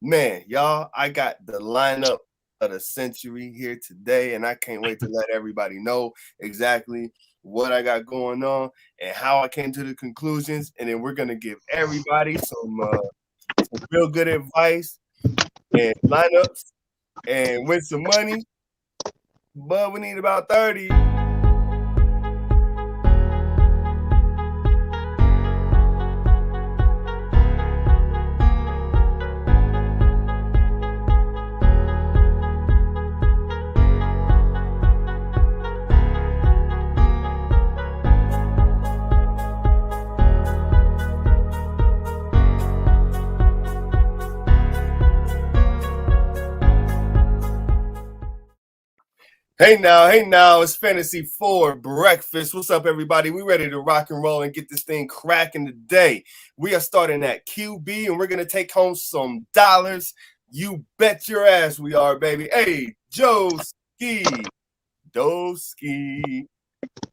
Man, y'all, I got the lineup of the century here today, and I can't wait to let everybody know exactly what I got going on and how I came to the conclusions. And then we're gonna give everybody some real good advice and lineups and win some money. But we need about 30. Hey now, it's Fantasy 4 Breakfast. What's up, everybody? We ready to rock and roll and get this thing cracking today. We are starting at QB, and we're going to take home some dollars. You bet your ass we are, baby. Hey, Joe Ski, Doski,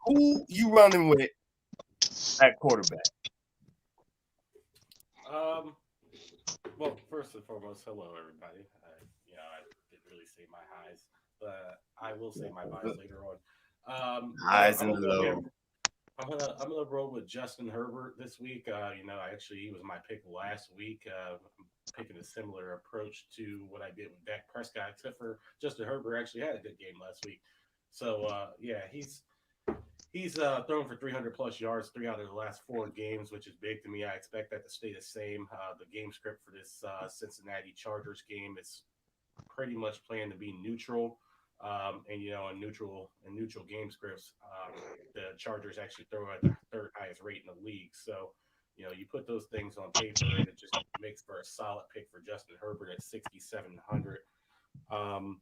who you running with at quarterback? Well, first and foremost, hello, everybody. I didn't really say my highs, but I will say my buys later on. Highs I'm and gonna go lows. here. I'm gonna roll with Justin Herbert this week. Actually, he was my pick last week. I'm picking a similar approach to what I did with Dak Prescott, except for Justin Herbert actually had a good game last week. So yeah, he's thrown for 300 plus yards 3 out of the last 4 games, which is big to me. I expect that to stay the same. The game script for this Cincinnati Chargers game is pretty much planned to be neutral. In neutral game scripts, the Chargers actually throw at the third highest rate in the league. So, you put those things on paper, and it just makes for a solid pick for Justin Herbert at 6,700. Um,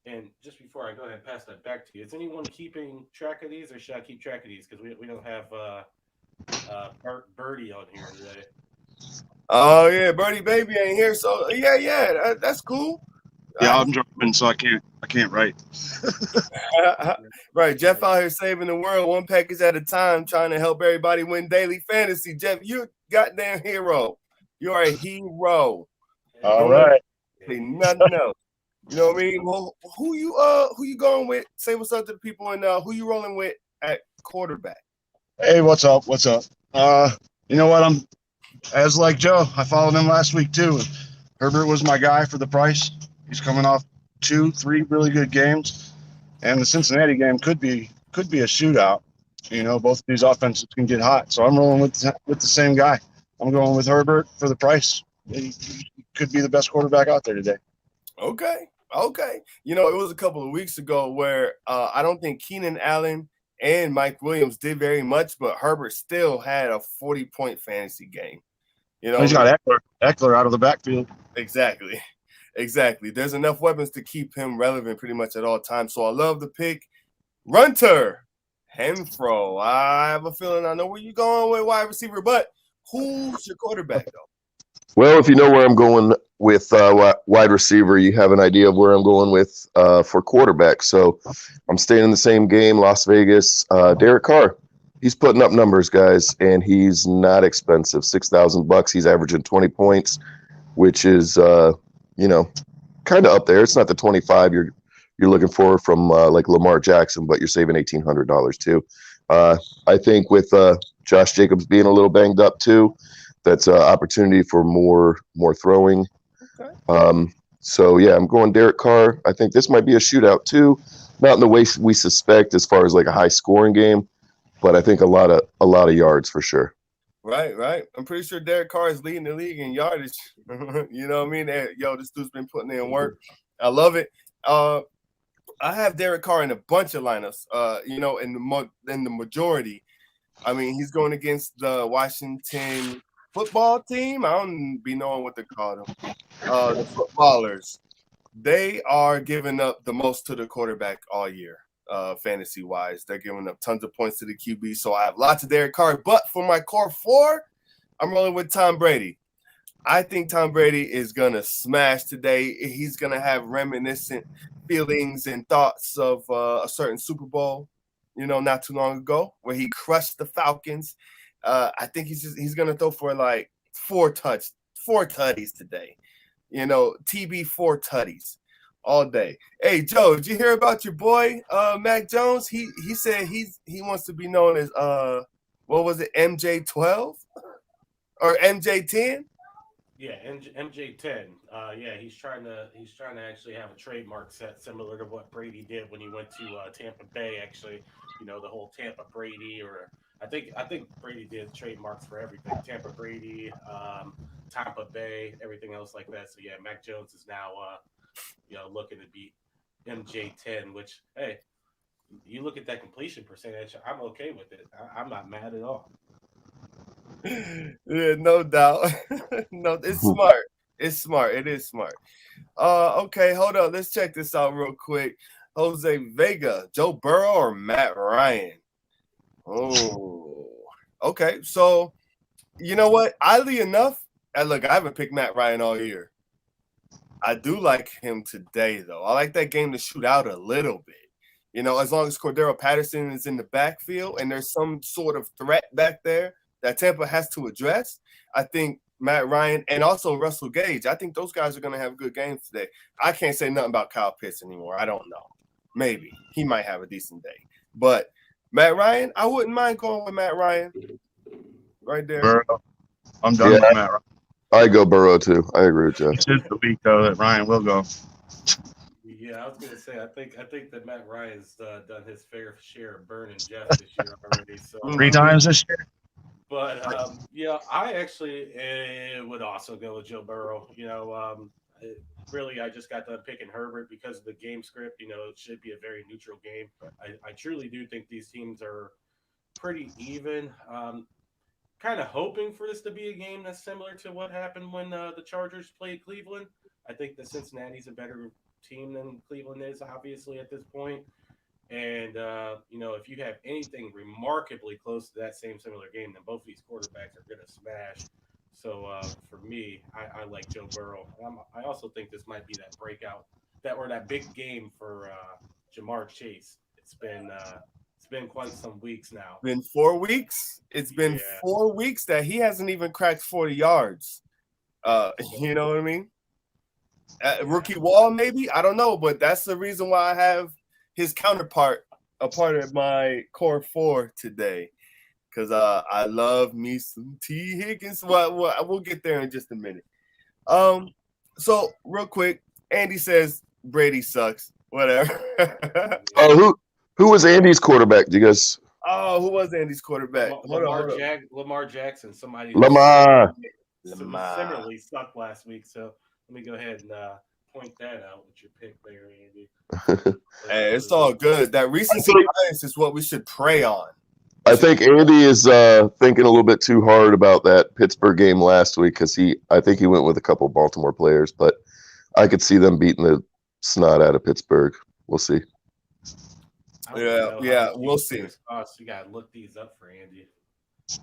and just before I go ahead and pass that back to you, is anyone keeping track of these, or should I keep track of these? Because we don't have Birdie on here today. Oh, yeah, Birdie Baby ain't here, so yeah, that's cool. Yeah, I'm driving, so I can't write. Right, Jeff out here saving the world one package at a time, trying to help everybody win daily fantasy. Jeff, you a goddamn hero. You are a hero. All Don't let right. me say nothing else. You know what I mean? Well, who you going with? Say what's up to the people, and who you rolling with at quarterback? Hey, what's up? What's up? You know what? I'm as like Joe. I followed him last week too. Herbert was my guy for the price. He's coming off 3 really good games, and the Cincinnati game could be a shootout. Both of these offenses can get hot, so I'm rolling with the same guy. I'm going with Herbert for the price. He could be the best quarterback out there today. Okay. It was a couple of weeks ago where I don't think Keenan Allen and Mike Williams did very much, but Herbert still had a 40-point fantasy game. He's got Eckler out of the backfield. Exactly. There's enough weapons to keep him relevant pretty much at all times. So I love the pick. Runter, Henfro. I have a feeling I know where you're going with wide receiver, but who's your quarterback, though? Well, if you know where I'm going with wide receiver, you have an idea of where I'm going with for quarterback. So I'm staying in the same game, Las Vegas. Derek Carr, he's putting up numbers, guys, and he's not expensive. $6,000. He's averaging 20 points, which is kind of up there. It's not the 25 you're looking for from like Lamar Jackson, but you're saving $1,800 too. I think with Josh Jacobs being a little banged up too, that's an opportunity for more throwing. Okay. So yeah, I'm going Derek Carr. I think this might be a shootout too, not in the way we suspect as far as like a high scoring game, but I think a lot of yards for sure. Right. I'm pretty sure Derek Carr is leading the league in yardage. You know what I mean? Yo, this dude's been putting in work. I love it. I have Derek Carr in a bunch of lineups. In the majority. I mean, he's going against the Washington football team. I don't be knowing what they call them. The footballers. They are giving up the most to the quarterback all year, fantasy wise. They're giving up tons of points to the QB. So I have lots of Derek Carr. But for my core 4, I'm rolling with Tom Brady. I think Tom Brady is going to smash today. He's going to have reminiscent feelings and thoughts of a certain Super Bowl, not too long ago where he crushed the Falcons. I think he's going to throw for like 4 tutties today. TB4 tutties all day. Hey, Joe, did you hear about your boy, Mac Jones? He said he wants to be known as, what was it, MJ12 or MJ10? Yeah, MJ10. Yeah, he's trying to actually have a trademark set similar to what Brady did when he went to Tampa Bay. Actually, the whole Tampa Brady, or I think Brady did trademarks for everything. Tampa Brady, Tampa Bay, everything else like that. So yeah, Mac Jones is now looking to beat MJ10. Which, hey, you look at that completion percentage, I'm okay with it. I'm not mad at all. Yeah, no doubt. No, it's smart. It's smart. It is smart. Okay, hold on. Let's check this out real quick. Jose Vega, Joe Burrow, or Matt Ryan? Oh, okay. So, you know what? Oddly enough, look, I haven't picked Matt Ryan all year. I do like him today, though. I like that game to shoot out a little bit. As long as Cordero Patterson is in the backfield and there's some sort of threat back there that Tampa has to address, I think Matt Ryan and also Russell Gage, I think those guys are going to have good games today. I can't say nothing about Kyle Pitts anymore. I don't know. Maybe. He might have a decent day. But Matt Ryan, I wouldn't mind going with Matt Ryan right there. Burrow. I'm done with Matt Ryan. I go Burrow too. I agree with you. This is the week though that Ryan will go. Yeah, I was gonna say I think that Matt Ryan's done his fair share of burning Jeff this year already. So 3 times this year. But I actually would also go with Joe Burrow. Really, I just got done picking Herbert because of the game script. It should be a very neutral game. I truly do think these teams are pretty even. Kind of hoping for this to be a game that's similar to what happened when the Chargers played Cleveland. I think that Cincinnati's a better team than Cleveland is, obviously, at this point. And, if you have anything remarkably close to that same similar game, then both of these quarterbacks are going to smash. So, for me, I like Joe Burrow. I also think this might be that breakout, that big game for Jamar Chase. It's been quite some weeks now. Been 4 weeks? It's been 4 weeks that he hasn't even cracked 40 yards. You know what I mean? Rookie wall, maybe? I don't know, but that's the reason why I have his counterpart a part of my core 4 today, because I love me some T. Higgins. Well, we'll get there in just a minute. So real quick, Andy says Brady sucks. Whatever. Who was Andy's quarterback? Do you guys? Oh, who was Andy's quarterback? Lamar Jackson. Somebody Lamar. similarly sucked last week. So let me go ahead and point that out with your pick there, Andy. Hey, it's all good. That recency bias is what we should prey on. I think Andy is thinking a little bit too hard about that Pittsburgh game last week because I think he went with a couple Baltimore players, but I could see them beating the snot out of Pittsburgh. We'll see. Yeah, we'll see. You gotta look these up for Andy.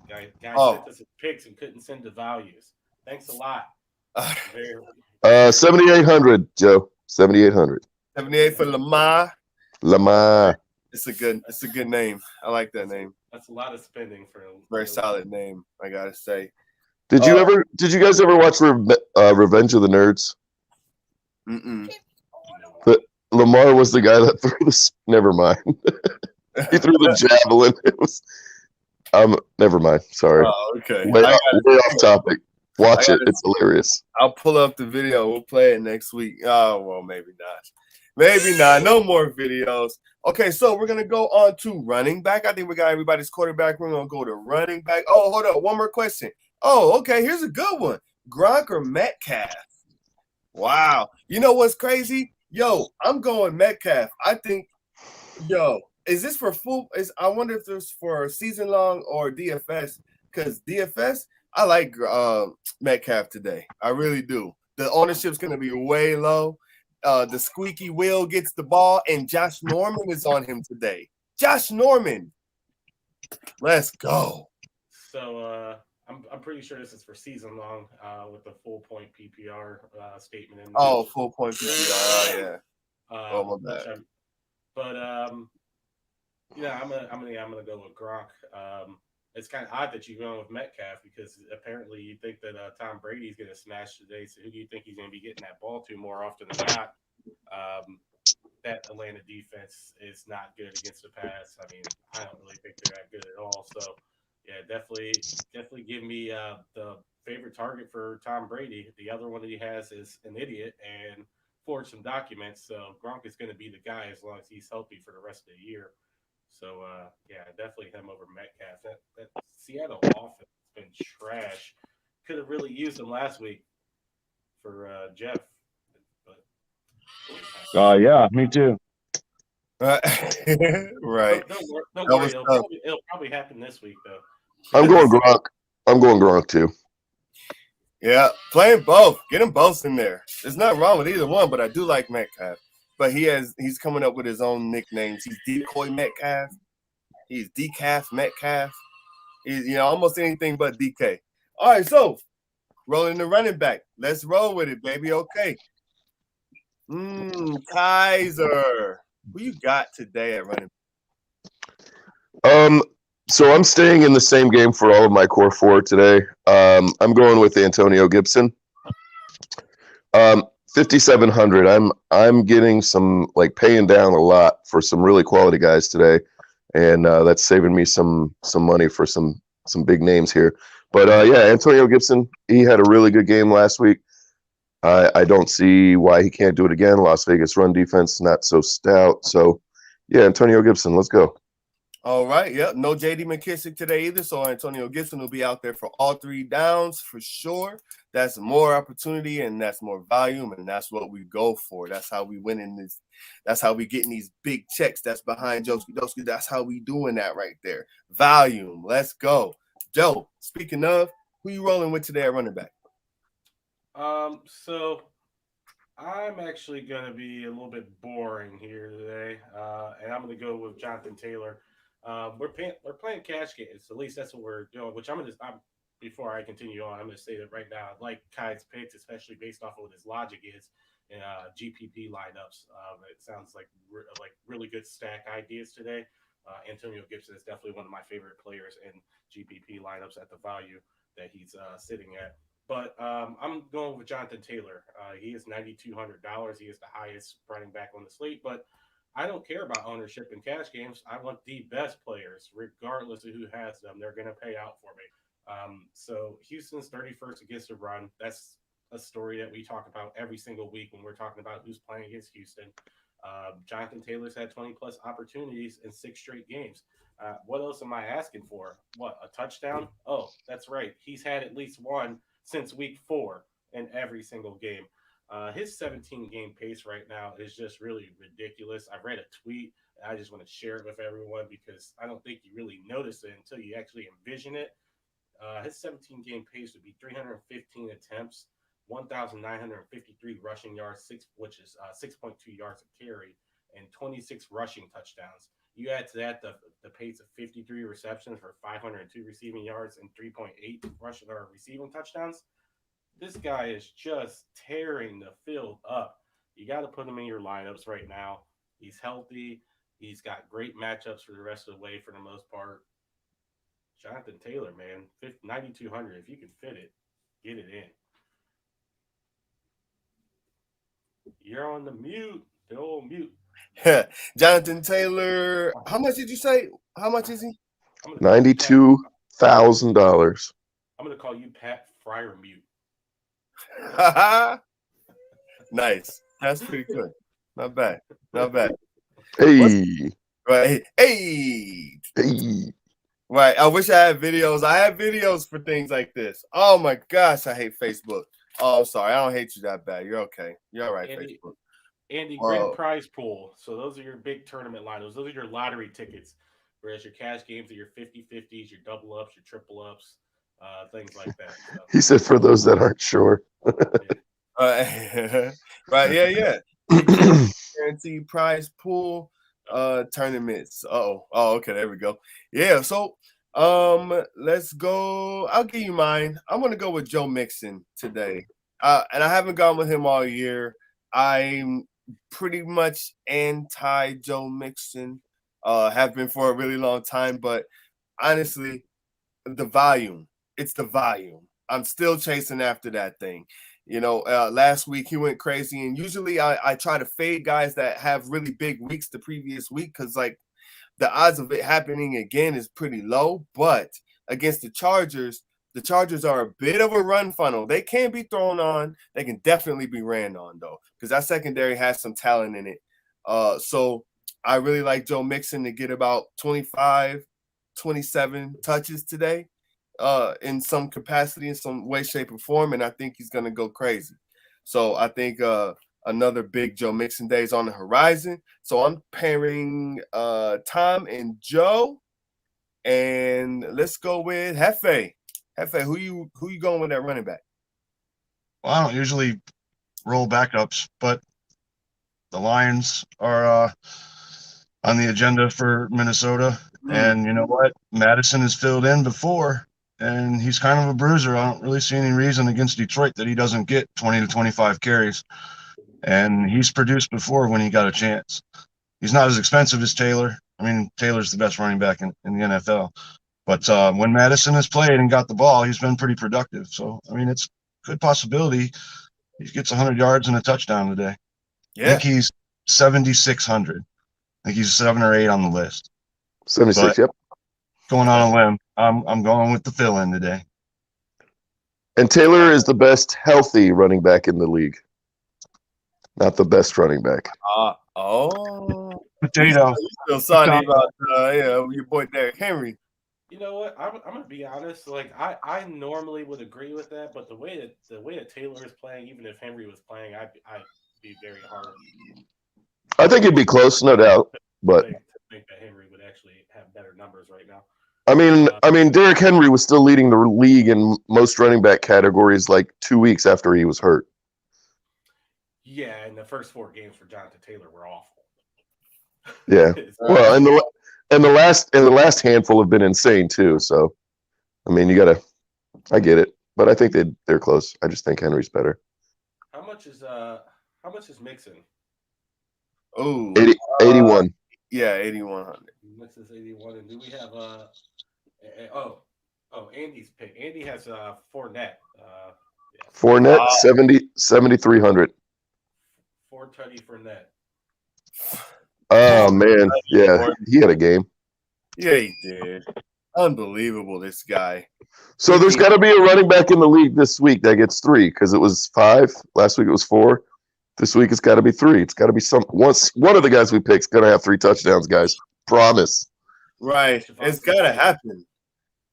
Guy sent us his picks and couldn't send the values. Thanks a lot. 7,800, Joe. 7,800. 78 for Lamar. Lamar. It's a good name. I like that name. That's a lot of spending for a very solid name, I gotta say. Did you guys ever watch Revenge of the Nerds? Mm-mm. Lamar was the guy that threw the. Never mind. He threw the javelin. It was. Never mind. Sorry. Oh, okay. Way off topic. Watch it. It's hilarious. I'll pull up the video. We'll play it next week. Oh, well, maybe not. Maybe not. No more videos. Okay, so we're gonna go on to running back. I think we got everybody's quarterback. We're gonna go to running back. Oh, hold up. One more question. Oh, okay. Here's a good one. Gronk or Metcalf? Wow. You know what's crazy? Yo, I'm going Metcalf. I think, is this for full? I wonder if this for season long or DFS. Because DFS, I like Metcalf today. I really do. The ownership's going to be way low. The squeaky wheel gets the ball, and Josh Norman is on him today. Josh Norman. Let's go. So I'm pretty sure this is for season long with the full point PPR statement in there. Oh, full point PPR. Oh, yeah. My bad. I'm gonna go with Gronk. it's kind of odd that you're going with Metcalf because apparently you think that Tom Brady's going to smash today. So who do you think he's going to be getting that ball to more often than not? That Atlanta defense is not good against the pass. I mean, I don't really think they're that good at all. So, yeah, definitely give me the favorite target for Tom Brady. The other one that he has is an idiot and forged some documents. So Gronk is going to be the guy as long as he's healthy for the rest of the year. So, yeah, definitely him over Metcalf. That Seattle offense has been trash. Could have really used him last week for Jeff. But Yeah, me too. Right. Don't That worry. was tough. It'll probably happen this week, though. I'm going Gronk. I'm going Gronk too. Yeah, playing both. Get them both in there. There's nothing wrong with either one, but I do like Metcalf. But he's coming up with his own nicknames. He's Decoy Metcalf. He's Decaf Metcalf. He's almost anything but DK. All right, so rolling the running back. Let's roll with it, baby. Okay. Kaiser. Who you got today at running back? So I'm staying in the same game for all of my core four today. I'm going with Antonio Gibson. 5,700. I'm getting some paying down a lot for some really quality guys today, and that's saving me some money for some big names here. But yeah, Antonio Gibson. He had a really good game last week. I don't see why he can't do it again. Las Vegas run defense not so stout. So yeah, Antonio Gibson. Let's go. All right. Yep. No J.D. McKissick today either. So Antonio Gibson will be out there for all three downs for sure. That's more opportunity and that's more volume. And that's what we go for. That's how we win in this. That's how we getting these big checks. That's behind Joski. That's how we doing that right there. Volume. Let's go. Joe, speaking of, who you rolling with today at running back? So I'm actually going to be a little bit boring here today. And I'm going to go with Jonathan Taylor. We're playing cash games. At least that's what we're doing. Which before I continue on, I'm going to say that right now. I like Kai's picks, especially based off of what his logic is in GPP lineups. It sounds like really good stack ideas today. Antonio Gibson is definitely one of my favorite players in GPP lineups at the value that he's sitting at. But I'm going with Jonathan Taylor. He is $9,200. He is the highest running back on the slate, but I don't care about ownership in cash games. I want the best players, regardless of who has them. They're going to pay out for me. So Houston's 31st against the run. That's a story that we talk about every single week when we're talking about who's playing against Houston. Jonathan Taylor's had 20-plus opportunities in 6 straight games. What else am I asking for? What, a touchdown? Oh, that's right. He's had at least one since week 4 in every single game. His 17-game pace right now is just really ridiculous. I read a tweet, and I just want to share it with everyone because I don't think you really notice it until you actually envision it. His 17-game pace would be 315 attempts, 1,953 rushing yards, which is 6.2 yards a carry, and 26 rushing touchdowns. You add to that the pace of 53 receptions for 502 receiving yards and 3.8 rushing or receiving touchdowns. This guy is just tearing the field up. You got to put him in your lineups right now. He's healthy. He's got great matchups for the rest of the way for the most part. Jonathan Taylor, man, 9,200. If you can fit it, get it in. You're on the mute. The old mute. Jonathan Taylor. How much did you say? How much is he? $92,000. I'm going to call you Pat Fryer Mute. Nice. That's pretty good. Not bad. Hey. Right. Hey. Right. I wish I had videos. I have videos for things like this. Oh my gosh, I hate Facebook. Oh, I'm sorry. I don't hate you that bad. You're okay. You're all right, Facebook. Andy, great prize pool. So those are your big tournament lineups. Those are your lottery tickets. Whereas your cash games are your 50-50s, your double ups, your triple ups, things like that. So. He said for those that aren't sure. Right. Yeah. Guaranteed prize pool tournaments. Oh, okay. There we go. Yeah. So let's go. I'll give you mine. I'm gonna go with Joe Mixon today. And I haven't gone with him all year. I'm pretty much anti Joe Mixon. Have been for a really long time, but honestly, the volume. It's the volume. I'm still chasing after that thing. Last week he went crazy, and usually I try to fade guys that have really big weeks the previous week because like the odds of it happening again is pretty low. But against the Chargers are a bit of a run funnel. They can be thrown on. They can definitely be ran on though, because that secondary has some talent in it. So I really like Joe Mixon to get about 25, 27 touches today. In some capacity, in some way, shape, or form, and I think he's going to go crazy. So I think another big Joe Mixon day is on the horizon. So I'm pairing Tom and Joe, and let's go with Hefe. Hefe, who you going with that running back? Well, I don't usually roll backups, but the Lions are on the agenda for Minnesota. And you know what? Madison has filled in before, and he's kind of a bruiser. I don't really see any reason against Detroit that he doesn't get 20 to 25 carries. And he's produced before when he got a chance. He's not as expensive as Taylor. I mean, Taylor's the best running back in the NFL. But when Madison has played and got the ball, he's been pretty productive. So, I mean, it's a good possibility he gets 100 yards and a touchdown today. Yeah. I think he's 7,600. I think he's 7 or 8 on the list. 76, yep. Going on a limb. I'm going with the fill-in today. And Taylor is the best healthy running back in the league. Not the best running back. Potato. You still salty about your boy Derrick Henry. You know what? I'm gonna be honest. Like I normally would agree with that, but the way that Taylor is playing, even if Henry was playing, I'd be very hard. I think it'd be close, no doubt. But to think that Henry would actually have better numbers right now. I mean, Derrick Henry was still leading the league in most running back categories like 2 weeks after he was hurt. Yeah, and the first 4 games for Jonathan Taylor were awful. Yeah. Well, and the last handful have been insane too. So, I mean, I get it, but I think they're close. I just think Henry's better. How much is Mixon? Oh, 81. Yeah, 8,100. Mixon's 81, and do we have Andy's pick? Andy has Fournette. Fournette 7,300. 4 tutty Fournette. Oh man, yeah, he had a game. Yeah, he did. Unbelievable, this guy. So there's got to be a running back in the league this week that gets 3 because it was 5 last week. It was 4. This week it's got to be 3. It's got to be one of the guys we pick's gonna have 3 touchdowns, guys. Promise. Right, it's gotta happen.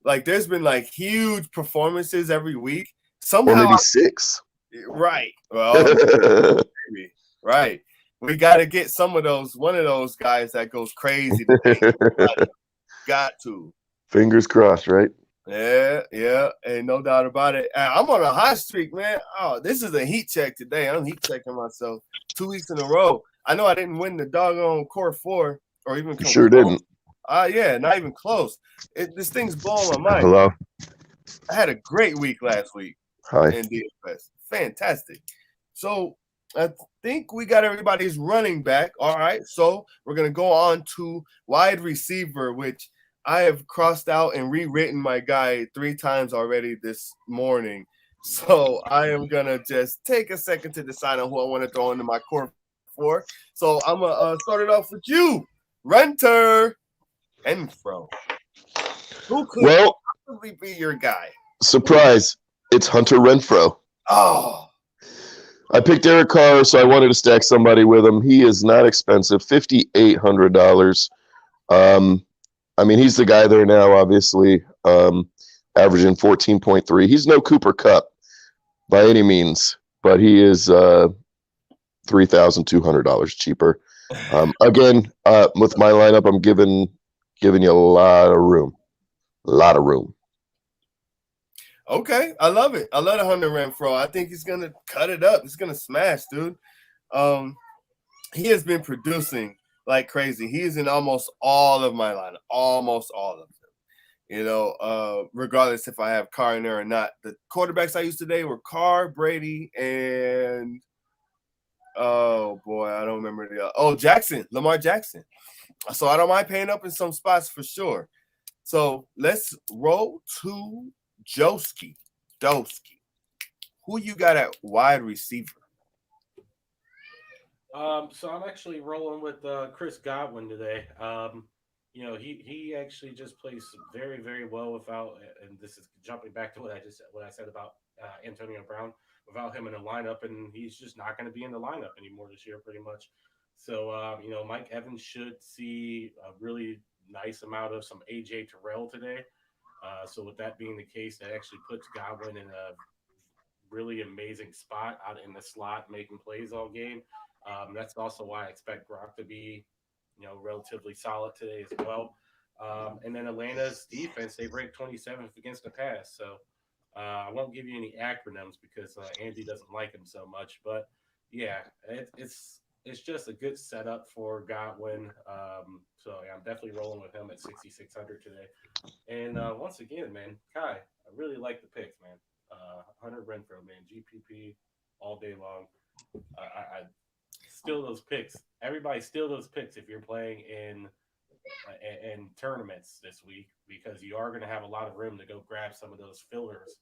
Like there's been like huge performances every week. Somehow, or maybe 6. Right. Well, maybe. Right. We got to get one of those guys that goes crazy today. Got to. Fingers crossed, right? Yeah, ain't no doubt about it. I'm on a hot streak, man. Oh, this is a heat check today. I'm heat checking myself 2 weeks in a row. I know I didn't win the doggone core 4 or even come sure close. Didn't. Yeah, not even close. This thing's blowing my mind. Hello. I had a great week last week. Hi. In DFS. Fantastic. So I think we got everybody's running back. All right. So we're going to go on to wide receiver, which I have crossed out and rewritten my guy 3 times already this morning. So I am going to just take a second to decide on who I want to throw into my core 4. So I'm going to start it off with you, Renter and Fro. Who could possibly be your guy? Surprise. It's Hunter Renfrow. Oh. I picked Derek Carr, so I wanted to stack somebody with him. He is not expensive, $5,800. I mean, he's the guy there now, obviously, averaging 14.3. He's no Cooper Kupp by any means, but he is $3,200 cheaper. Again, with my lineup, I'm giving you a lot of room. Okay, I love it. I love the Hunter Renfrow. I think he's gonna cut it up. He's gonna smash, dude. He has been producing like crazy. He is in almost all of my lineup, almost all of them. You know, regardless if I have Carr in there or not. The quarterbacks I used today were Carr, Brady, and oh boy, I don't remember the Lamar Jackson. So I don't mind paying up in some spots for sure. So let's roll to Doski. Who you got at wide receiver? So I'm actually rolling with Chris Godwin today. He actually just plays very, very well without, and this is jumping back to what I said about Antonio Brown, without him in the lineup, and he's just not going to be in the lineup anymore this year, pretty much. So Mike Evans should see a really nice amount of some AJ Terrell today. So with that being the case, that actually puts Godwin in a really amazing spot out in the slot, making plays all game. That's also why I expect Gronk to be, relatively solid today as well. And then Atlanta's defense, they ranked 27th against the pass. So I won't give you any acronyms because Andy doesn't like them so much. But yeah, it's just a good setup for Godwin. So yeah, I'm definitely rolling with him at 6,600 today. And once again, man, Kai, I really like the picks, man. Hunter Renfrow, man, GPP all day long. I steal those picks. Everybody steal those picks if you're playing in tournaments this week, because you are going to have a lot of room to go grab some of those fillers.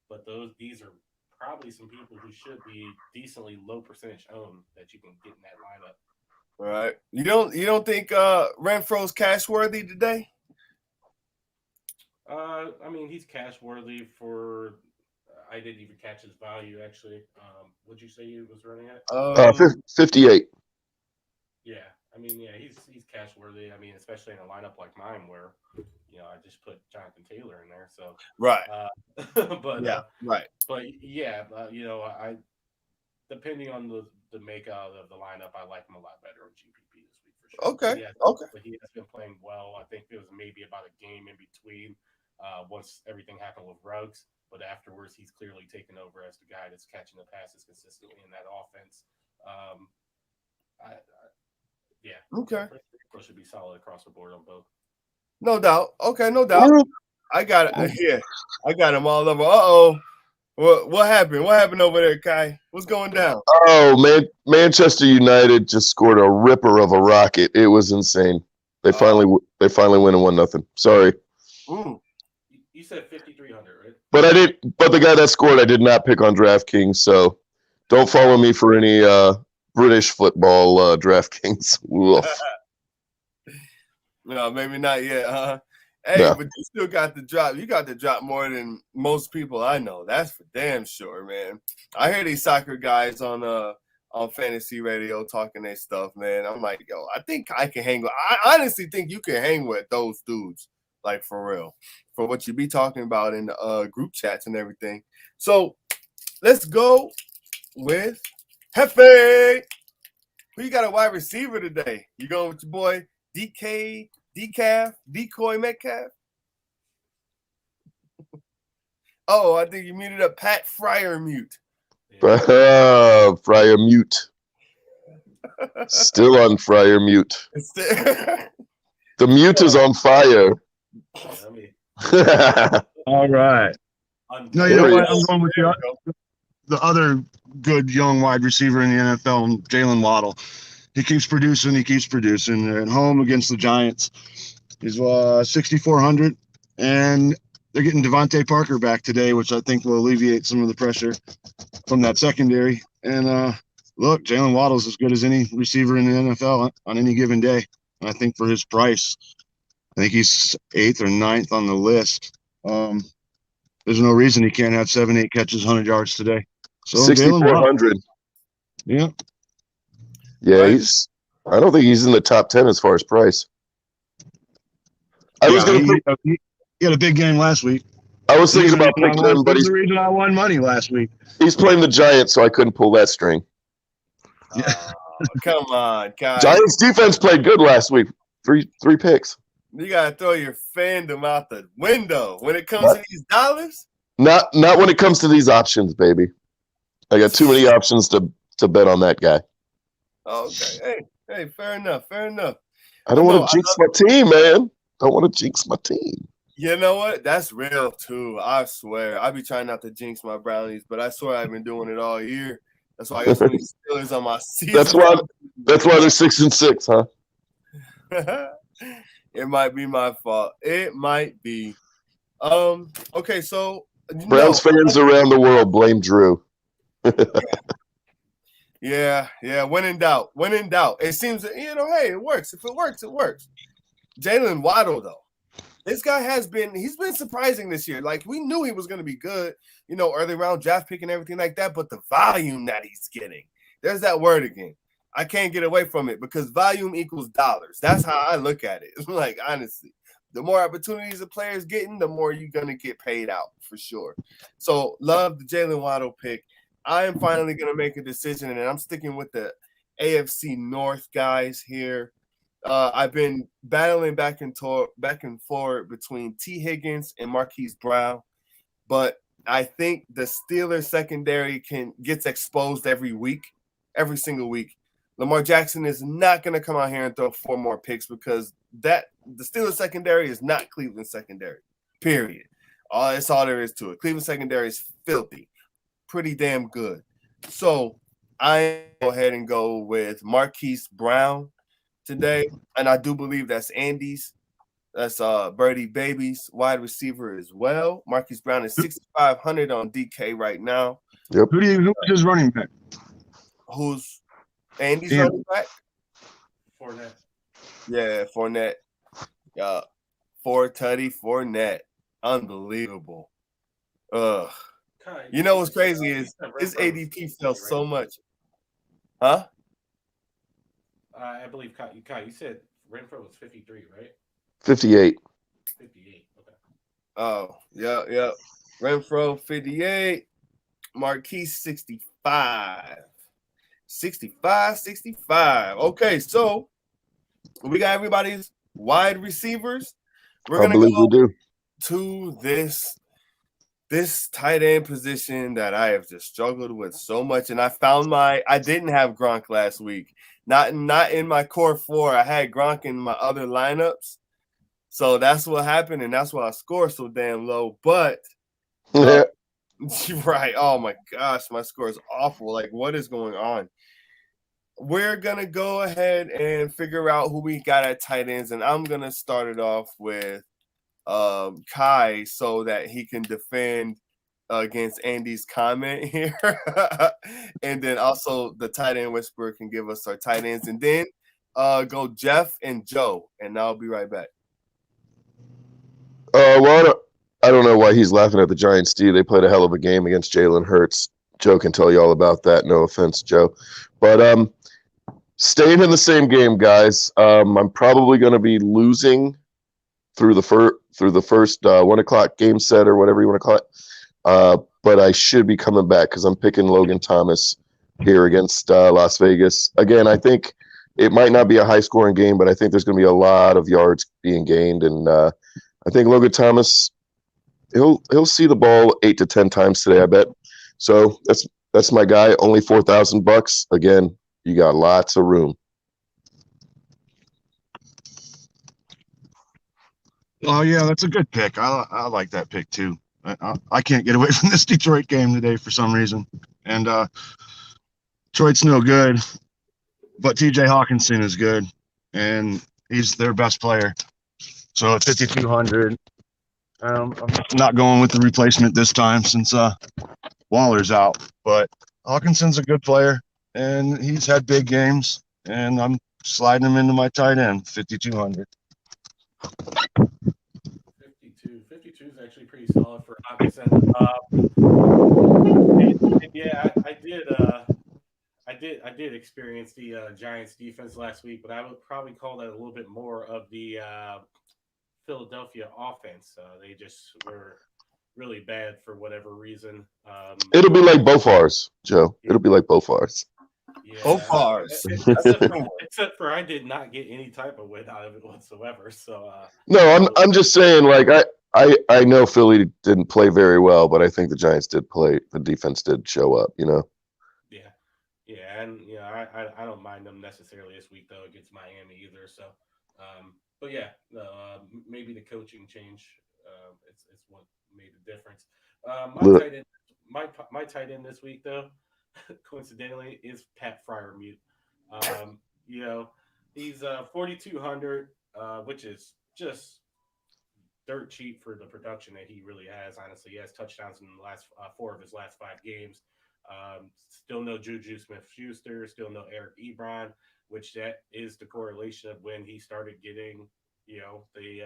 But these are probably some people who should be decently low percentage owned that you can get in that lineup. All right. You don't think Renfro's cash worthy today? I mean, he's cash worthy for. I didn't even catch his value actually. What'd you say he was running at? 58. Yeah, I mean, yeah, he's cash worthy. I mean, especially in a lineup like mine where, I just put Jonathan Taylor in there. So right. Right. But yeah, I depending on the makeup of the lineup, I like him a lot better in GPP this week for sure. Okay. But he has been playing well. I think it was maybe about a game in between once everything happened with Ruggs. But afterwards, he's clearly taken over as the guy that's catching the passes consistently in that offense. Okay. Should be solid across the board on both. No doubt. Okay, no doubt. I got it here. I got him all over. Uh-oh. What happened? What happened over there, Kai? What's going down? Oh, man. Manchester United just scored a ripper of a rocket. It was insane. They finally win and 1-0. Sorry. You said 5,300, right? But the guy that scored, I did not pick on DraftKings, so don't follow me for any British football DraftKings. No, maybe not yet, huh? Hey, No. But you still got the drop. You got the drop more than most people I know. That's for damn sure, man. I hear these soccer guys on fantasy radio talking their stuff, man. I'm like, yo, I think I can hang with. I honestly think you can hang with those dudes, like for real, for what you be talking about in the group chats and everything. So let's go with Hefe. Who you got a wide receiver today? You going with your boy Decoy Metcalf? Oh, I think you muted up Pat Fryermute. Fryermute. Still on Fryermute. The mute is on fire. All right. No, you know what? I'm going with the other good young wide receiver in the NFL, Jalen Waddle. He keeps producing. They're at home against the Giants. He's 6,400, and they're getting Devontae Parker back today, which I think will alleviate some of the pressure from that secondary. And look, Jalen Waddle's as good as any receiver in the NFL on any given day. And I think for his price, I think he's 8th or 9th on the list. There's no reason he can't have 7-8 catches, 100 yards today. So 6,400. Yeah. Yeah, Right. I don't think he's in the top 10 as far as price. He had a big game last week. I was thinking about picking him, but he's the reason I won money last week. He's playing the Giants, so I couldn't pull that string. Come on, guys. Giants defense played good last week. Three picks. You gotta throw your fandom out the window when it comes to these dollars. Not when it comes to these options, baby. I got too many options to bet on that guy. Okay. Hey, fair enough. I don't want to jinx my team, man. Don't want to jinx my team. You know what? That's real too. I swear. I be trying not to jinx my Brownies, but I swear I've been doing it all year. That's why I got so many Steelers on my season. That's why they're 6-6, huh? It might be my fault. It might be. Okay, so Browns fans around the world blame Drew. Yeah. When in doubt. It seems that, hey, it works. If it works, it works. Jalen Waddle, though. This guy he's been surprising this year. Like, we knew he was going to be good, early round draft pick and everything like that, but the volume that he's getting, there's that word again. I can't get away from it because volume equals dollars. That's how I look at it. Like, honestly, the more opportunities a player's getting, the more you're going to get paid out for sure. So, love the Jalen Waddle pick. I am finally going to make a decision, and I'm sticking with the AFC North guys here. I've been battling back and forth between T. Higgins and Marquise Brown, but I think the Steelers secondary gets exposed every single week. Lamar Jackson is not going to come out here and throw 4 more picks because the Steelers secondary is not Cleveland secondary, period. That's all there is to it. Cleveland secondary is filthy, pretty damn good. So I go ahead and go with Marquise Brown today, and I do believe that's Andy's. That's Birdie Baby's wide receiver as well. Marquise Brown is 6,500 on DK right now. Yep. Who's his running back? Who's Andy's running back? Fournette. Yeah, Fournette. Yeah, Fournette. Unbelievable. You know what's crazy is his ADP fell so much. Huh? I believe Kai, you said Renfro was 53, right? 58. 58. Okay. Oh, yeah. Renfro 58. Marquise 65. 65. Okay, so we got everybody's wide receivers. We're gonna go to this tight end position that I have just struggled with so much, and I didn't have Gronk last week. Not in my core 4. I had Gronk in my other lineups. So that's what happened, and that's why I scored so damn low. But right. Oh my gosh, my score is awful. Like, what is going on? We're gonna go ahead and figure out who we got at tight ends, and I'm gonna start it off with Kai so that he can defend against Andy's comment here. And then also the tight end whisperer can give us our tight ends, and then go Jeff and Joe, and I'll be right back. Well, I don't know why he's laughing at the Giants, D. They played a hell of a game against Jalen Hurts. Joe can tell you all about that. No offense, Joe. But staying in the same game, guys. I'm probably going to be losing through the first 1 o'clock game set or whatever you want to call it. But I should be coming back because I'm picking Logan Thomas here against Las Vegas. Again, I think it might not be a high-scoring game, but I think there's going to be a lot of yards being gained, and I think Logan Thomas, he'll see the ball 8 to 10 times today, I bet. So that's my guy. Only $4,000. Again, you got lots of room. Oh yeah, that's a good pick. I like that pick too. I can't get away from this Detroit game today for some reason, and Detroit's no good, but T.J. Hawkinson is good, and he's their best player. So at 5,200, I'm not going with the replacement this time since Waller's out. But Hawkinson's a good player, and he's had big games, and I'm sliding him into my tight end, 5,200. 52 is actually pretty solid for Hawkinson. Yeah, I did experience the Giants defense last week, but I would probably call that a little bit more of the Philadelphia offense. They just were really bad for whatever reason. It'll be like both ours, Joe. It'll be like both ours. Yeah, Both ours. Except for I did not get any type of win out of it whatsoever. So no, I'm just saying, like I know Philly didn't play very well, but I think the Giants did play. The defense did show up, Yeah, and I don't mind them necessarily this week though against Miami either. So, but yeah, maybe the coaching change it's what made the difference. My tight end this week though, coincidentally, is Pat Freiermuth. He's 4,200, which is just dirt cheap for the production that he really has. Honestly, he has touchdowns in the last 4 of his last 5 games. Still no Juju Smith-Schuster, still no Eric Ebron, which that is the correlation of when he started getting, the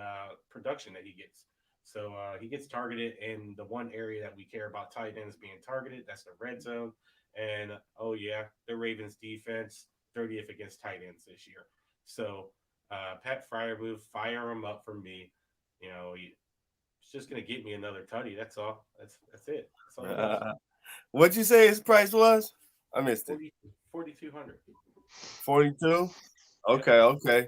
production that he gets. So he gets targeted in the one area that we care about tight ends being targeted. That's the red zone. And, the Ravens defense, 30th against tight ends this year. So Pat Freiermuth, fire him up for me. He's just going to get me another tutty. That's all. That's it. That's all it is. What'd you say his price was? I missed it. 4,200. 42? Okay.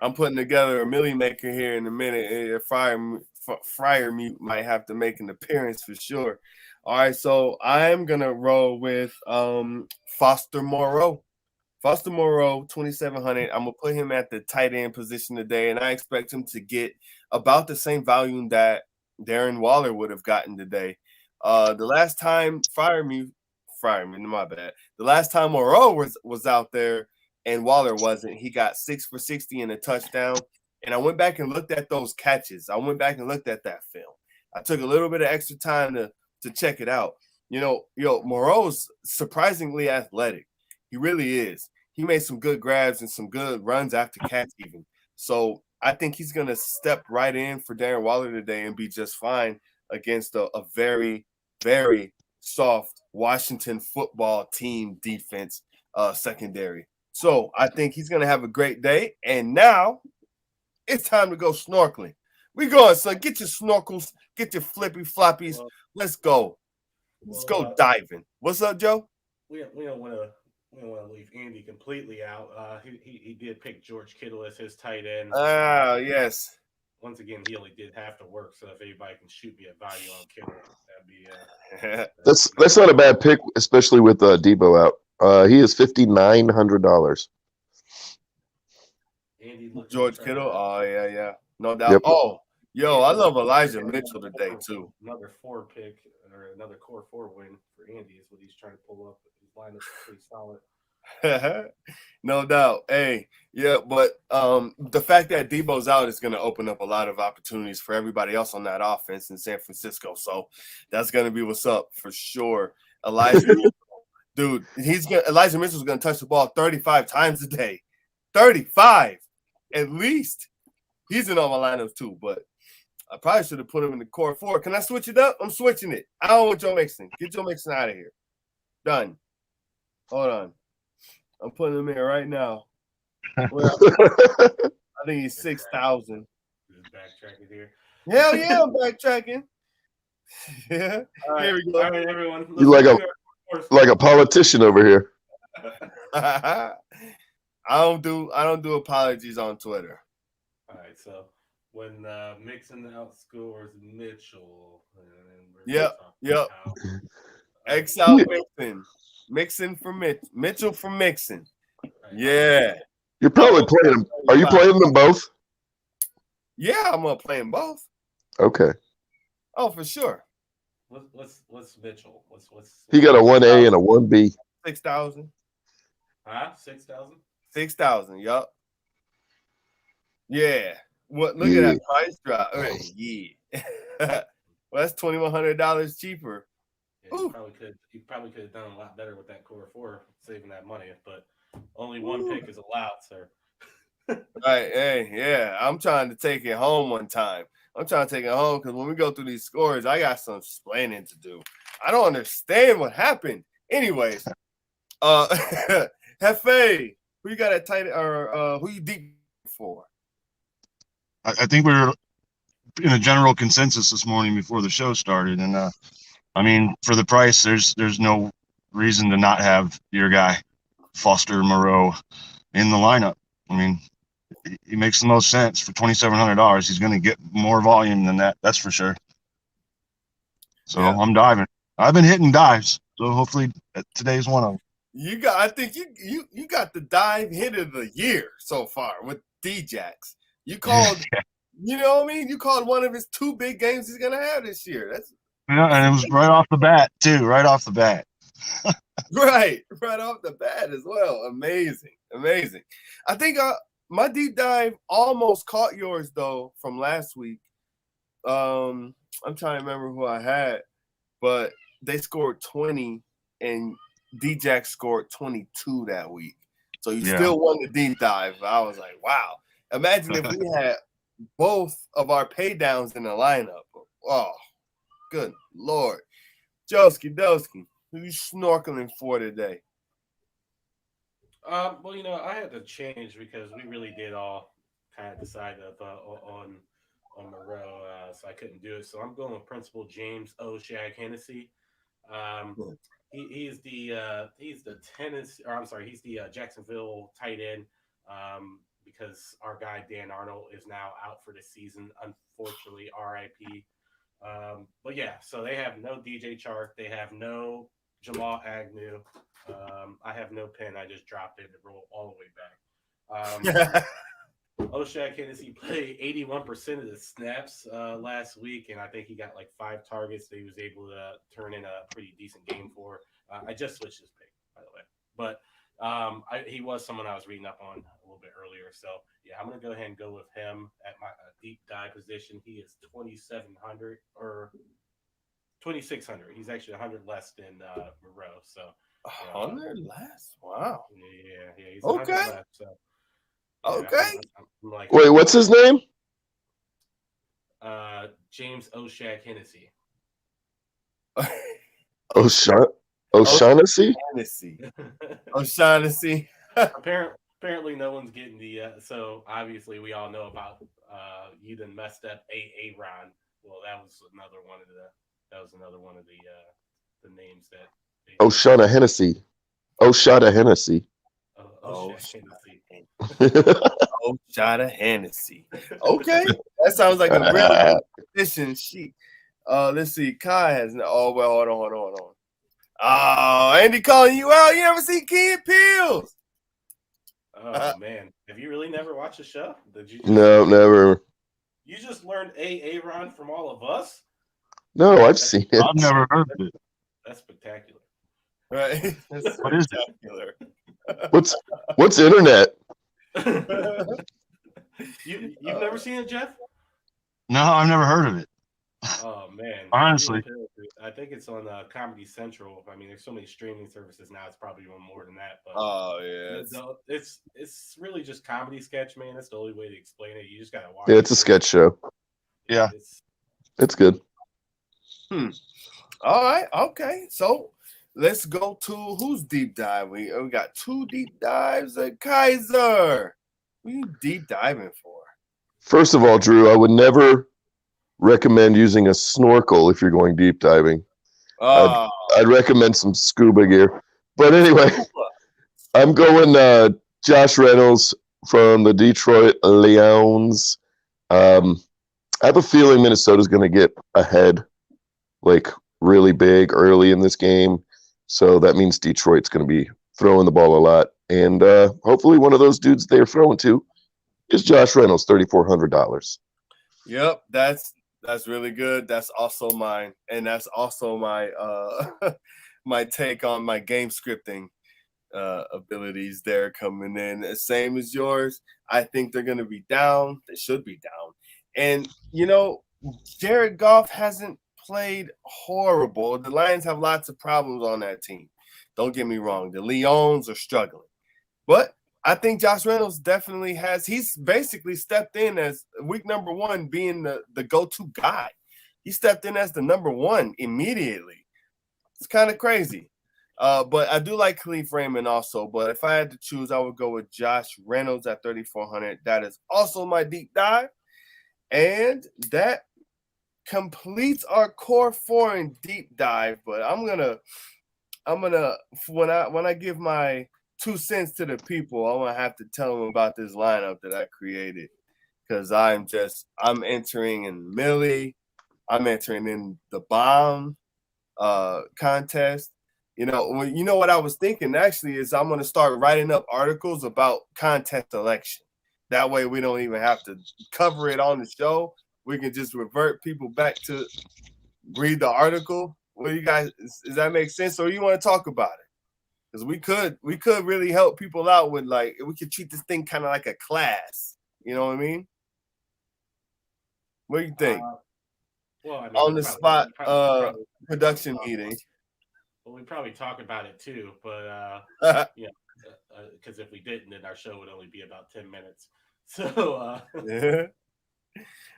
I'm putting together a milli maker here in a minute. Freiermuth might have to make an appearance for sure. All right, so I'm going to roll with Foster Moro. Foster Moro, 2,700. I'm going to put him at the tight end position today, and I expect him to get about the same volume that Darren Waller would have gotten today. The last time Freiermuth, my bad. The last time Moro was out there and Waller wasn't, he got 6 for 60 and a touchdown. And I went back and looked at those catches. I went back and looked at that film. I took a little bit of extra time to check it out. Moro's surprisingly athletic. He really is. He made some good grabs and some good runs after catch even. So I think he's going to step right in for Darren Waller today and be just fine against a very, very soft Washington football team defense secondary. So I think he's going to have a great day. And now it's time to go snorkeling. We going, son. Get your snorkels, get your flippy floppies. Let's go. Let's go diving. What's up, Joe? We don't want to leave Andy completely out. He did pick George Kittle as his tight end. Yes. Once again, he only did half the work. So if anybody can shoot me a value on Kittle, that'd be that's not a bad pick, especially with Debo out. He is $5,900. George Kittle. Oh yeah, no doubt. Yep. Oh, I love Elijah Mitchell today too. Another 4 pick or another core 4 win for Andy is what he's trying to pull up. His lineup is pretty solid. No doubt. Hey, yeah, but the fact that Debo's out is going to open up a lot of opportunities for everybody else on that offense in San Francisco. So that's going to be what's up for sure. Elijah Mitchell, dude, Elijah Mitchell's going to touch the ball 35 times a day. 35 at least. He's in all my lineups too, but I probably should have put him in the core 4. Can I switch it up? I'm switching it. I don't want Joe Mixon. Get Joe Mixon out of here. Done. Hold on. I'm putting him in right now. Well, I think he's 6,000. Just backtracking here. Hell yeah, I'm backtracking. Yeah. Right. Here we go. All right, everyone. You like a politician over here. I don't do apologies on Twitter. All right, so when Mixon outscores Mitchell, Yep. X out Mixon. Mixon for Mitchell for Mixon. Yeah. You're probably playing them. Are you playing them both? Yeah, I'm gonna play them both. Okay. Oh, for sure. What's Mitchell? What's he got a 1A and a 1B. 6,000. Huh? 6,000? 6,000. Yup. Yeah. What? Look at that price drop. Right. Yeah. Well, that's $2,100 cheaper. Yeah, you probably could have done a lot better with that core 4, saving that money. But only one pick is allowed, sir. Right. Hey, yeah. I'm trying to take it home one time. I'm trying to take it home because when we go through these scores, I got some explaining to do. I don't understand what happened. Anyways, Hefe, who you got at tight or who you deep for? I think we were in a general consensus this morning before the show started, and I mean, for the price, there's no reason to not have your guy Foster Moro in the lineup. I mean, he makes the most sense for $2,700. He's going to get more volume than that. That's for sure. So yeah. I'm diving. I've been hitting dives, so hopefully today's one of them. I think you got the dive hit of the year so far with D-Jax. You called, you know what I mean? You called one of his 2 big games he's gonna have this year. Yeah, and it was right off the bat too. Right off the bat. right off the bat as well. Amazing. I think my deep dive almost caught yours though from last week. I'm trying to remember who I had, but they scored 20 and D-Jack scored 22 that week. So you still won the deep dive. I was like, wow. Imagine if we had both of our pay downs in the lineup. Oh, good Lord. Joski Doski, who you snorkeling for today? Well, I had to change because we really did all kind of decide on Monroe, so I couldn't do it. So I'm going with Principal James oShea Hennessy. Um, he's the tennis, or I'm sorry, he's the Jacksonville tight end. Because our guy Dan Arnold is now out for the season, unfortunately, RIP. But yeah, so they have no DJ Chark, they have no Jamal Agnew. I have no pen. I just dropped it and rolled all the way back. oShea Hennessy played 81% of the snaps last week, and I think he got like 5 targets that he was able to turn in a pretty decent game for. I just switched his pick, by the way. But he was someone I was reading up on a little bit earlier. So, yeah, I'm going to go ahead and go with him at my deep dive position. He is 2,700 or 2,600. He's actually 100 less than Moro. So, 100 less? Wow. Yeah, he's okay. 100 less. So, yeah, okay. I'm like, Wait, what's his name? James oShea Hennessy. O'Shaughnessy? O'Shaughnessy. Apparently, no one's getting the. So obviously, we all know about you done messed up Ron. Well, that was another one of the names that. O'Shaughnessy Hennessy. O'Shaughnessy Hennessy. O'Shaughnessy Hennessy. Okay, that sounds like a really good position sheet. Let's see. Kai has no. Oh well, hold on. Oh, Andy calling you out. You ever see Kid Peels? Oh man, have you really never watched the show? Did you? No, never. You just learned Ron from all of us? No, I've seen it. I've never heard of it. That's spectacular. Right? What is it? What's internet? You've never seen it, Jeff? No, I've never heard of it. Oh man, Honestly, I think it's on Comedy Central. I mean, there's so many streaming services now; it's probably even more than that. But it's really just comedy sketch, man. That's the only way to explain it. You just gotta watch. Yeah, it's a sketch show. Yeah, it's good. All right, okay. So let's go to who's deep dive. We got 2 deep dives at Kaiser. What are you deep diving for? First of all, Drew, I would never recommend using a snorkel if you're going deep diving. I'd recommend some scuba gear. But anyway, I'm going Josh Reynolds from the Detroit Lions. I have a feeling Minnesota's going to get ahead, like really big early in this game. So that means Detroit's going to be throwing the ball a lot. And hopefully one of those dudes they're throwing to is Josh Reynolds, $3,400. Yep, that's really good. That's also mine, and that's also my my take on my game scripting abilities. They're coming in the same as yours. I think they're going to be down. They should be down. And Jared Goff hasn't played horrible. The Lions have lots of problems on that team. Don't get me wrong. The Lions are struggling, but I think Josh Reynolds definitely has. He's basically stepped in as week number 1 being the go-to guy. He stepped in as the number 1 immediately. It's kind of crazy. But I do like Khalif Raymond also. But if I had to choose, I would go with Josh Reynolds at 3,400. That is also my deep dive. And that completes our core 4 in deep dive. But I'm gonna when I give my 2 cents to the people, I'm gonna have to tell them about this lineup that I created, because I'm entering in Millie, I'm entering in the bomb contest. You know what I was thinking actually is I'm gonna start writing up articles about contest selection. That way we don't even have to cover it on the show. We can just revert people back to read the article. What do you guys? Does that make sense, or you want to talk about it? because we could really help people out with like we could treat this thing kind of like a class. You know what I mean? What do you think? Well, I mean, On the spot production about, meeting. Well, we probably talk about it too, but yeah, because if we didn't, then our show would only be about 10 minutes. So Yeah.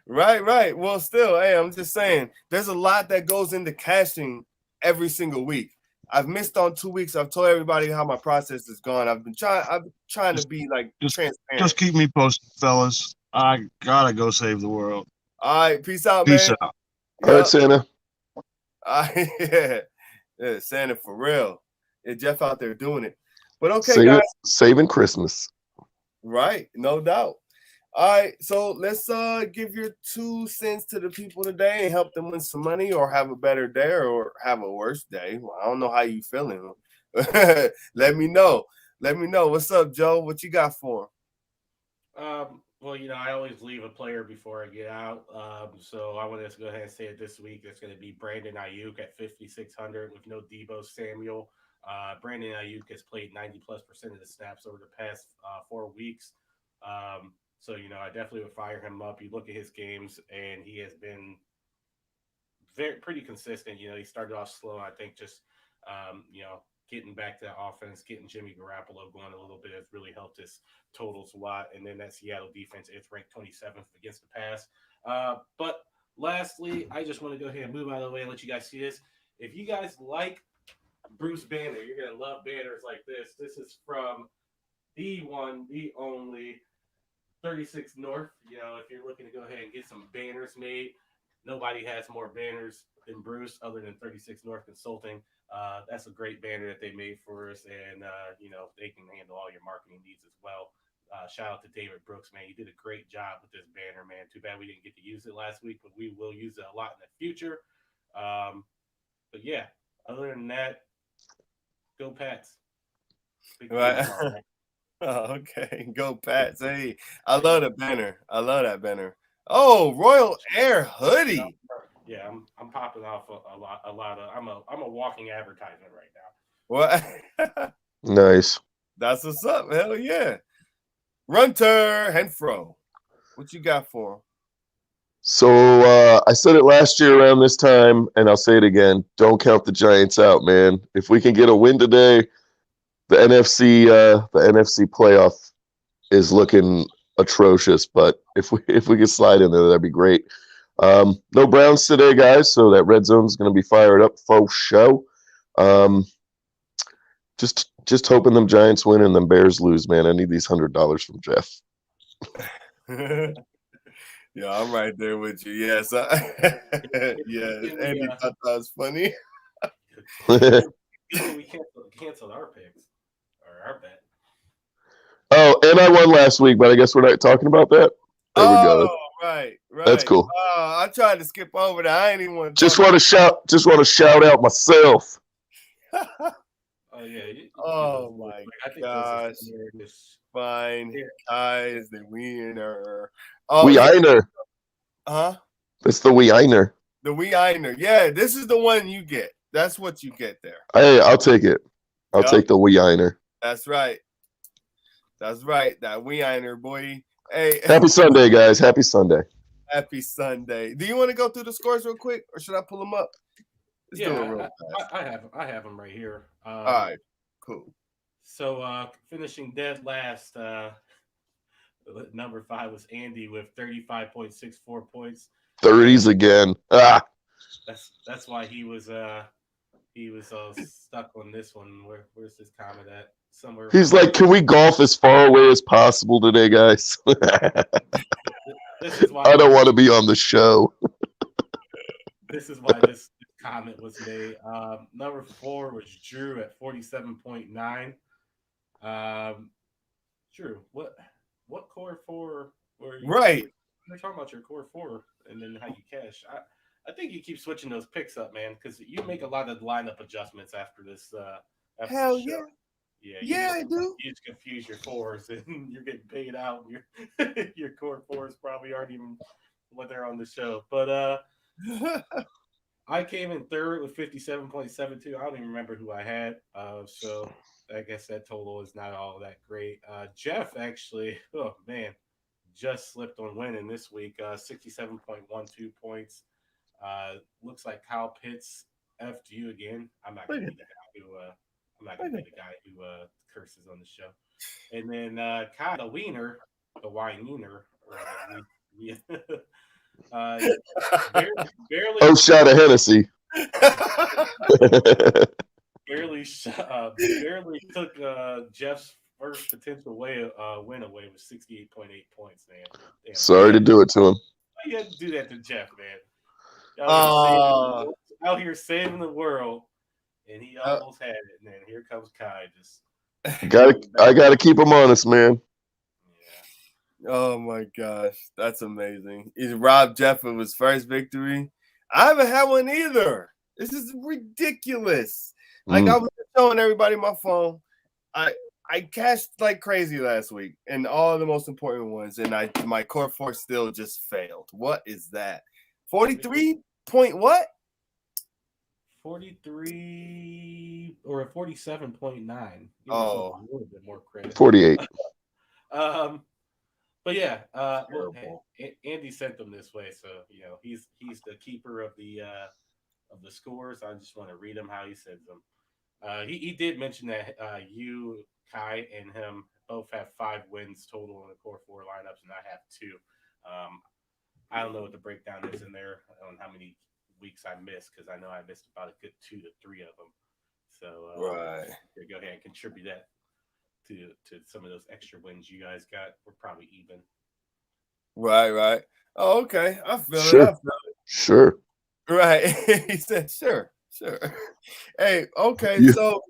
Right. Well, still, hey, I'm just saying, there's a lot that goes into cashing every single week. I've missed on 2 weeks. I've told everybody how my process is gone. I'm trying to be like transparent. Just keep me posted, fellas. I gotta go save the world. All right, peace out, Peace man. out. All right, Santa. Yeah, Santa for real. Yeah, Jeff out there doing it. But okay, guys. Saving Christmas. Right, no doubt. All right, so let's give your 2 cents to the people today and help them win some money or have a better day or have a worse day. Well, I don't know how you feeling. Let me know. What's up, Joe? What you got for Well, I always leave a player before I get out. So I want to go ahead and say it this week. It's going to be Brandon Ayuk at 5,600 with no Debo Samuel. Brandon Ayuk has played 90+% of the snaps over the past 4 weeks. So, I definitely would fire him up. You look at his games, and he has been pretty consistent. He started off slow. I think just, getting back to that offense, getting Jimmy Garoppolo going a little bit has really helped his totals a lot. And then that Seattle defense is ranked 27th against the pass. But lastly, I just want to go ahead and move out of the way and let you guys see this. If you guys like Bruce Banner, you're going to love banners like this. This is from the one, the only 36 North. If you're looking to go ahead and get some banners made, nobody has more banners than Bruce other than 36 North Consulting. That's a great banner that they made for us, and they can handle all your marketing needs as well. Shout out to David Brooks, man. You did a great job with this banner, man. Too bad we didn't get to use it last week, but we will use it a lot in the future. But yeah, other than that, go Pats. right? Oh, okay, go Pats. Hey, I love the banner. that banner. Oh, Royal Air hoodie. Yeah, I'm popping off a lot of. I'm a walking advertisement right now. What? Nice. That's what's up. Hell yeah. Runter Henfro. What you got for him? So I said it last year around this time, and I'll say it again. Don't count the Giants out, man. If we can get a win today, the NFC playoff is looking atrocious. But if we can slide in there, that'd be great. No Browns today, guys. So that red zone is going to be fired up for show. Just hoping them Giants win and them Bears lose, man. I need these $100 from Jeff. Yeah, I'm right there with you. Yes. Yeah, Andy thought that was funny. We canceled our picks or our bet. Oh, and I won last week, but I guess we're not talking about that. There we go. Right. That's cool. I tried to skip over that. I ain't even want to just want to shout out myself. Oh yeah. Oh my gosh. Fine, guys, the winner. Oh, Weiner. Huh? That's the Weiner. The Weiner. Yeah, this is the one you get. That's what you get there. Hey, I'll take it. I'll take the Weiner. That's right. That Weiner, boy. Hey. Happy Sunday, guys. Happy Sunday. Happy Sunday. Do you want to go through the scores real quick, or should I pull them up? Let's do it real fast. I have them right here. All right, cool. So finishing dead last, number 5 was Andy with 35.64 points. 30s again. That's why he was stuck on this one. Where's this comment at? Somewhere. He's like, can we golf as far away as possible today, guys? This is why I don't want to be on the show. This is why this comment was made. Number 4 was Drew at 47.9. Drew, what core 4 were you? Right. We're talking about your core 4 and then how you cash. I think you keep switching those picks up, man, because you make a lot of lineup adjustments after this. After Hell the show. Yeah, I do. You just confuse your 4s and you're getting paid out. Your core 4s probably aren't even what they're on the show. But I came in third with 57.72. I don't even remember who I had. So I guess that total is not all that great. Jeff actually, oh man, just slipped on winning this week. 67.12 points. Looks like Kyle Pitts effed you again. I'm not gonna be the guy who curses on the show. And then Kyle the Wiener, the wine wiener, uh, barely Oh, shot of Hennessy. barely took Jeff's first potential win away with 68.8 points, man. Damn. Sorry to do it to him. You had to do that to Jeff, man. Uh, Out here saving the world, and he almost had it. And then here comes Kai. I gotta keep him honest, man. Yeah. Oh my gosh, that's amazing. He robbed Jeff of his first victory. I haven't had one either. This is ridiculous. Like I was showing everybody my phone. I cashed like crazy last week and all the most important ones, and my core four still just failed. What is that? 43 point what? 43 or a 47.9. Oh, a little bit more credit. 48. But yeah, well, hey, Andy sent them this way, so he's the keeper of the scores. I just want to read him how he sends them. He did mention that you, Kai, and him both have 5 wins total in the core 4 lineups, and I have 2. I don't know what the breakdown is in there on how many weeks I missed, because I know I missed about a good 2 to 3 of them. So right. Go ahead and contribute that to some of those extra wins you guys got. We're probably even. Right. Oh, okay. I feel Sure. Sure. Right. He said, sure. Hey, okay. Yeah. So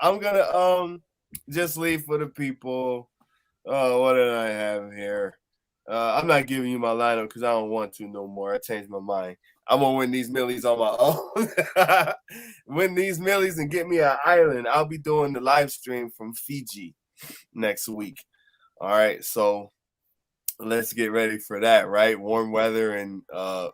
I'm gonna just leave for the people. What did I have here? I'm not giving you my lineup because I don't want to no more. I changed my mind. I'm gonna win these millies on my own. Win these millies and get me an island. I'll be doing the live stream from Fiji next week. All right, so let's get ready for that. Right, warm weather and a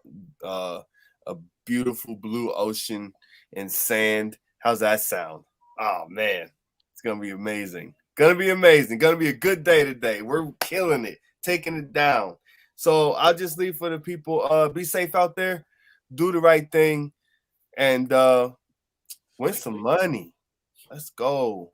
beautiful blue ocean and sand. How's that sound? Oh man, it's gonna be amazing. Gonna be a good day today. We're killing it, taking it down. So I'll just leave for the people. Be safe out there. Do the right thing and win some money. Let's go.